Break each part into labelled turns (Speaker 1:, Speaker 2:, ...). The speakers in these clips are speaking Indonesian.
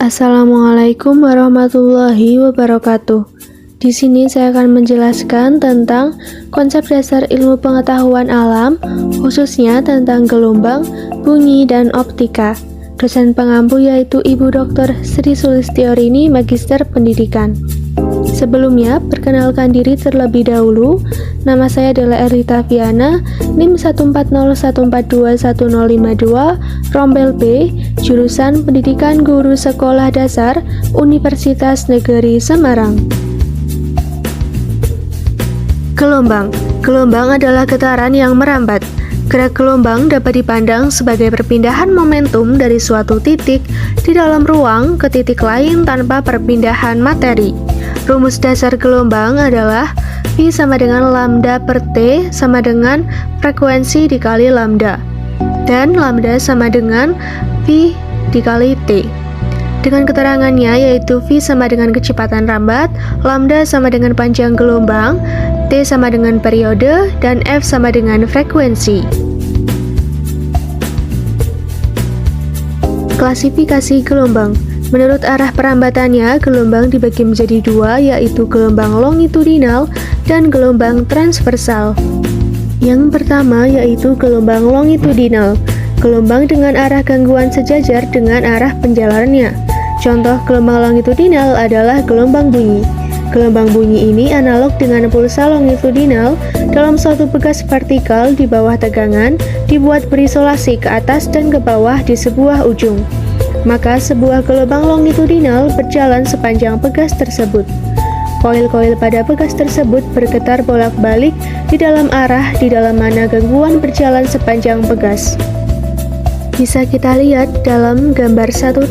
Speaker 1: Assalamualaikum warahmatullahi wabarakatuh. Di sini saya akan menjelaskan tentang konsep dasar ilmu pengetahuan alam, khususnya tentang gelombang, bunyi, dan optika. Dosen pengampu yaitu Ibu Dr. Sri Sulistiorini, Magister Pendidikan. Sebelumnya, perkenalkan diri terlebih dahulu. Nama saya adalah Erlita Viana, NIM 14014211052, Rombel B, jurusan Pendidikan Guru Sekolah Dasar, Universitas Negeri Semarang. Gelombang. Gelombang adalah getaran yang merambat. Gerak gelombang dapat dipandang sebagai perpindahan momentum dari suatu titik di dalam ruang ke titik lain tanpa perpindahan materi. Rumus dasar gelombang adalah V sama dengan lambda per T sama dengan frekuensi dikali lambda, dan lambda sama dengan V dikali T. Dengan keterangannya yaitu V sama dengan kecepatan rambat, lambda sama dengan panjang gelombang, T sama dengan periode, dan F sama dengan frekuensi. Klasifikasi gelombang. Menurut arah perambatannya, gelombang dibagi menjadi dua, yaitu gelombang longitudinal dan gelombang transversal. Yang pertama yaitu gelombang longitudinal, gelombang dengan arah gangguan sejajar dengan arah penjalarannya. Contoh gelombang longitudinal adalah gelombang bunyi. Gelombang bunyi ini analog dengan pulsa longitudinal dalam suatu pegas vertikal di bawah tegangan, dibuat berisolasi ke atas dan ke bawah di sebuah ujung. Maka sebuah gelombang longitudinal berjalan sepanjang pegas tersebut. Koil-koil pada pegas tersebut bergetar bolak-balik di dalam arah di dalam mana gangguan berjalan sepanjang pegas. Bisa kita lihat dalam gambar 1.1,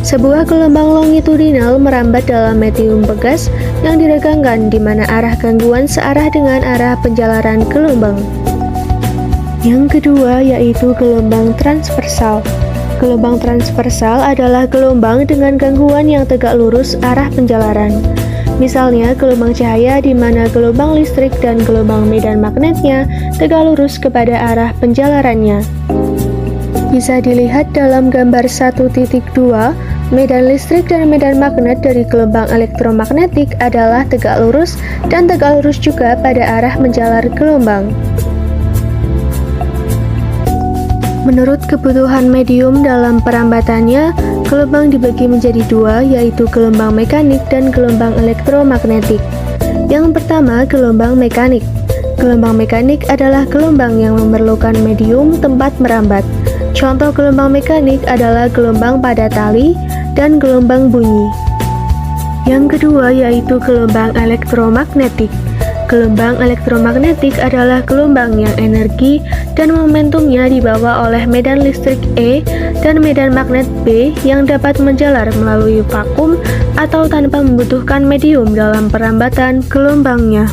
Speaker 1: sebuah gelombang longitudinal merambat dalam medium pegas yang diregangkan di mana arah gangguan searah dengan arah penjalaran gelombang. Yang kedua yaitu gelombang transversal. Gelombang transversal adalah gelombang dengan gangguan yang tegak lurus arah penjalaran. Misalnya gelombang cahaya di mana gelombang listrik dan gelombang medan magnetnya tegak lurus kepada arah penjalarannya. Bisa dilihat dalam gambar 1.2, medan listrik dan medan magnet dari gelombang elektromagnetik adalah tegak lurus dan tegak lurus juga pada arah menjalar gelombang. Menurut kebutuhan medium dalam perambatannya, gelombang dibagi menjadi dua, yaitu gelombang mekanik dan gelombang elektromagnetik. Yang pertama, gelombang mekanik. Gelombang mekanik adalah gelombang yang memerlukan medium tempat merambat. Contoh gelombang mekanik adalah gelombang pada tali dan gelombang bunyi. Yang kedua yaitu gelombang elektromagnetik. Gelombang elektromagnetik adalah gelombang yang energi dan momentumnya dibawa oleh medan listrik E dan medan magnet B yang dapat menjalar melalui vakum atau tanpa membutuhkan medium dalam perambatan gelombangnya.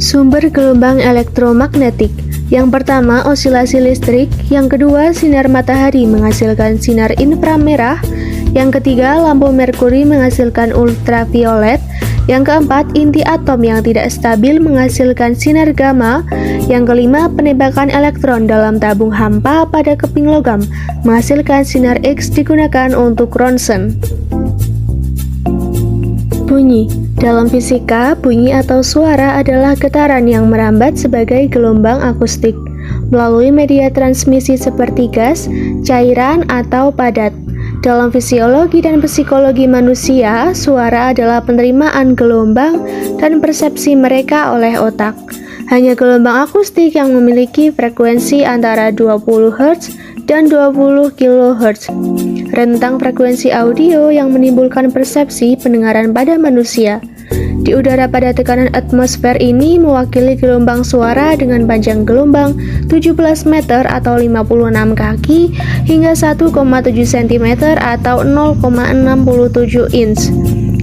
Speaker 1: Sumber gelombang elektromagnetik. Yang pertama, osilasi listrik. Yang kedua, sinar matahari menghasilkan sinar inframerah. Yang ketiga, lampu merkuri menghasilkan ultraviolet. Yang keempat, inti atom yang tidak stabil menghasilkan sinar gamma. Yang kelima, penembakan elektron dalam tabung hampa pada keping logam menghasilkan sinar X digunakan untuk ronsen. Bunyi. Dalam fisika, bunyi atau suara adalah getaran yang merambat sebagai gelombang akustik melalui media transmisi seperti gas, cairan, atau padat. Dalam fisiologi dan psikologi manusia, suara adalah penerimaan gelombang dan persepsi mereka oleh otak. Hanya gelombang akustik yang memiliki frekuensi antara 20 Hz dan 20 kHz. Rentang frekuensi audio yang menimbulkan persepsi pendengaran pada manusia. Di udara pada tekanan atmosfer ini mewakili gelombang suara dengan panjang gelombang 17 meter atau 56 kaki hingga 1,7 cm atau 0,67 inch.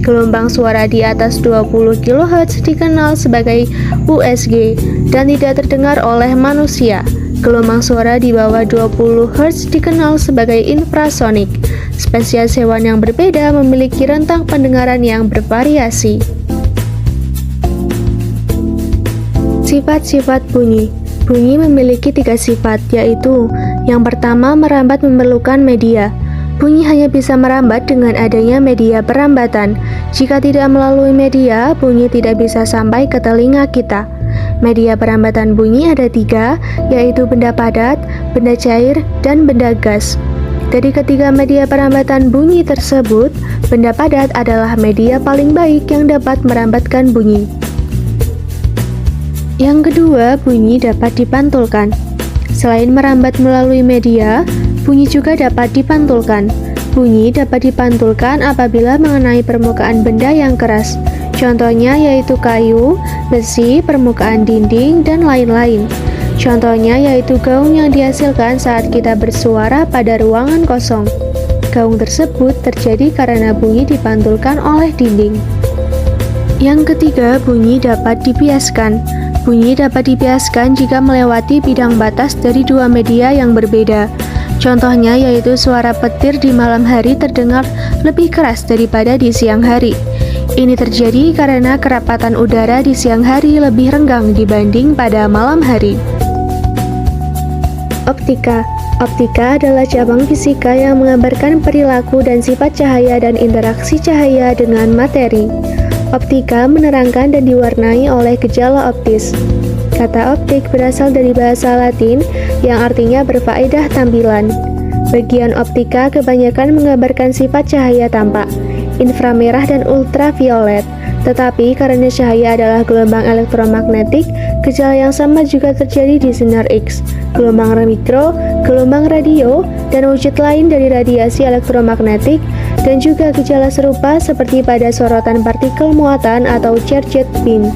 Speaker 1: Gelombang suara di atas 20 kHz dikenal sebagai USG dan tidak terdengar oleh manusia. Gelombang suara di bawah 20 Hz dikenal sebagai infrasonik. Spesies hewan yang berbeda memiliki rentang pendengaran yang bervariasi. Sifat-sifat bunyi. Bunyi memiliki 3 sifat, yaitu yang pertama, merambat memerlukan media. Bunyi hanya bisa merambat dengan adanya media perambatan. Jika tidak melalui media, bunyi tidak bisa sampai ke telinga kita. Media perambatan bunyi ada 3, yaitu benda padat, benda cair, dan benda gas. Dari ketiga media perambatan bunyi tersebut, benda padat adalah media paling baik yang dapat merambatkan bunyi. Yang kedua, bunyi dapat dipantulkan. Selain merambat melalui media, bunyi juga dapat dipantulkan. Bunyi dapat dipantulkan apabila mengenai permukaan benda yang keras. Contohnya yaitu kayu, besi, permukaan dinding, dan lain-lain. Contohnya yaitu gaung yang dihasilkan saat kita bersuara pada ruangan kosong. Gaung tersebut terjadi karena bunyi dipantulkan oleh dinding. Yang ketiga, bunyi dapat dibiaskan. Bunyi dapat dibiaskan jika melewati bidang batas dari dua media yang berbeda. Contohnya yaitu suara petir di malam hari terdengar lebih keras daripada di siang hari. Ini terjadi karena kerapatan udara di siang hari lebih renggang dibanding pada malam hari. Optika. Optika adalah cabang fisika yang menggambarkan perilaku dan sifat cahaya dan interaksi cahaya dengan materi. Optika menerangkan dan diwarnai oleh gejala optis. Kata optik berasal dari bahasa Latin yang artinya berfaedah tampilan. Bagian optika kebanyakan menggambarkan sifat cahaya tampak, inframerah dan ultraviolet. Tetapi karena cahaya adalah gelombang elektromagnetik, gejala yang sama juga terjadi di sinar X, gelombang mikro, gelombang radio, dan wujud lain dari radiasi elektromagnetik, dan juga gejala serupa seperti pada sorotan partikel muatan atau charged beam.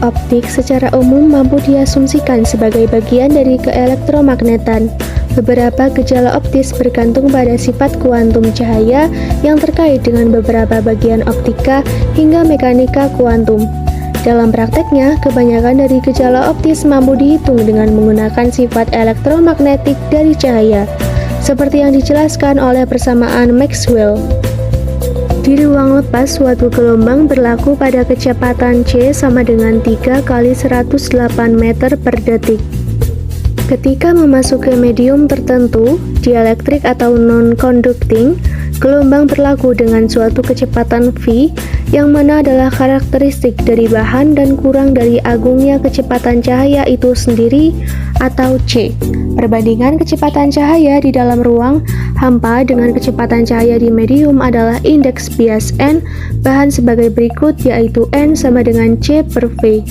Speaker 1: Optik secara umum mampu diasumsikan sebagai bagian dari keelektromagnetan. Beberapa gejala optis bergantung pada sifat kuantum cahaya yang terkait dengan beberapa bagian optika hingga mekanika kuantum. Dalam prakteknya, kebanyakan dari gejala optis mampu dihitung dengan menggunakan sifat elektromagnetik dari cahaya, seperti yang dijelaskan oleh persamaan Maxwell. Di ruang lepas, suatu gelombang berlaku pada kecepatan c sama dengan 3 kali 108 meter per detik. Ketika memasuki medium tertentu, dielektrik atau non-conducting, gelombang berlaku dengan suatu kecepatan v, yang mana adalah karakteristik dari bahan dan kurang dari agungnya kecepatan cahaya itu sendiri, atau c. Perbandingan kecepatan cahaya di dalam ruang hampa dengan kecepatan cahaya di medium adalah indeks bias n, bahan sebagai berikut yaitu n sama dengan c per v.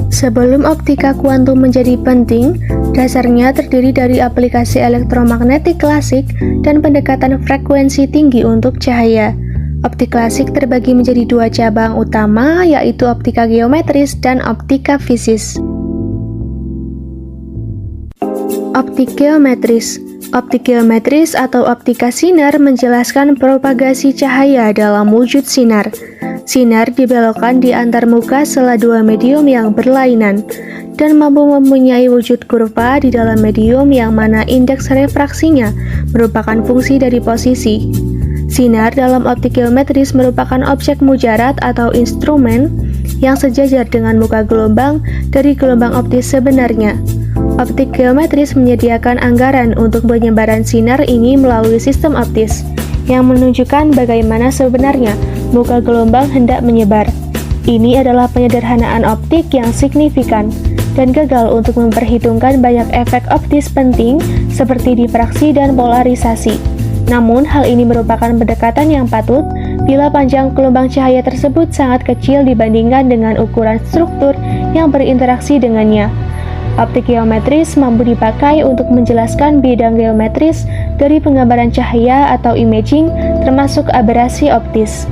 Speaker 1: Sebelum optika kuantum menjadi penting, dasarnya terdiri dari aplikasi elektromagnetik klasik dan pendekatan frekuensi tinggi untuk cahaya. Optik klasik terbagi menjadi dua cabang utama, yaitu optika geometris dan optika fisis. Optik geometris. Optik geometris atau optika sinar menjelaskan propagasi cahaya dalam wujud sinar. Sinar dibelokkan di antar muka sela dua medium yang berlainan dan mampu mempunyai wujud kurva di dalam medium yang mana indeks refraksinya merupakan fungsi dari posisi. Sinar dalam optik geometris merupakan objek mujarad atau instrumen yang sejajar dengan muka gelombang dari gelombang optis sebenarnya. Optik geometris menyediakan anggaran untuk penyebaran sinar ini melalui sistem optis yang menunjukkan bagaimana sebenarnya muka gelombang hendak menyebar. Ini adalah penyederhanaan optik yang signifikan dan gagal untuk memperhitungkan banyak efek optis penting seperti difraksi dan polarisasi. Namun, hal ini merupakan pendekatan yang patut bila panjang gelombang cahaya tersebut sangat kecil dibandingkan dengan ukuran struktur yang berinteraksi dengannya. Optik geometris mampu dipakai untuk menjelaskan bidang geometris dari penggambaran cahaya atau imaging, termasuk aberasi optis.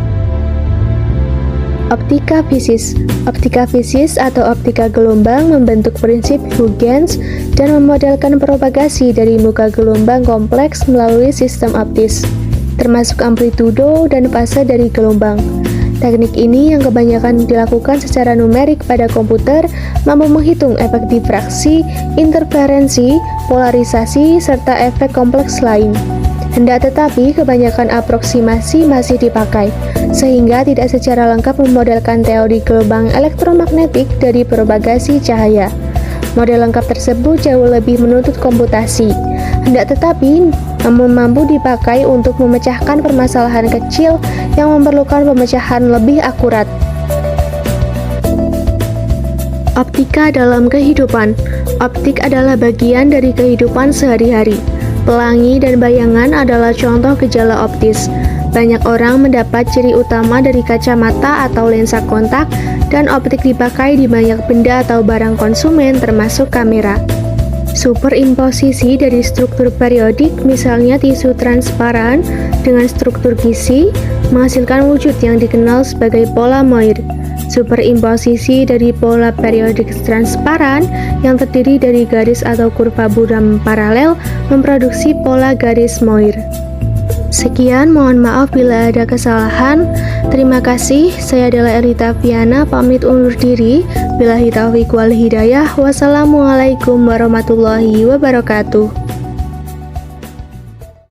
Speaker 1: Optika fisis. Optika fisis atau optika gelombang membentuk prinsip Huygens dan memodelkan propagasi dari muka gelombang kompleks melalui sistem optis, termasuk amplitudo dan fase dari gelombang. Teknik ini yang kebanyakan dilakukan secara numerik pada komputer mampu menghitung efek difraksi, interferensi, polarisasi, serta efek kompleks lain. Hendak tetapi, kebanyakan aproksimasi masih dipakai, sehingga tidak secara lengkap memodelkan teori gelombang elektromagnetik dari propagasi cahaya. Model lengkap tersebut jauh lebih menuntut komputasi. Hendak tetapi, namun mampu dipakai untuk memecahkan permasalahan kecil yang memerlukan pemecahan lebih akurat. Optika dalam kehidupan. Optik adalah bagian dari kehidupan sehari-hari. Pelangi dan bayangan adalah contoh gejala optis. Banyak orang mendapat ciri utama dari kacamata atau lensa kontak, dan optik dipakai di banyak benda atau barang konsumen termasuk kamera. Superimposisi dari struktur periodik, misalnya tisu transparan dengan struktur gizi, menghasilkan wujud yang dikenal sebagai pola Moir. Superimposisi dari pola periodik transparan yang terdiri dari garis atau kurva buram paralel memproduksi pola garis Moir. Sekian, mohon maaf bila ada kesalahan. Terima kasih, saya adalah Elita Viana, pamit undur diri. Billahi taufiq wal hidayah. Wassalamualaikum warahmatullahi wabarakatuh.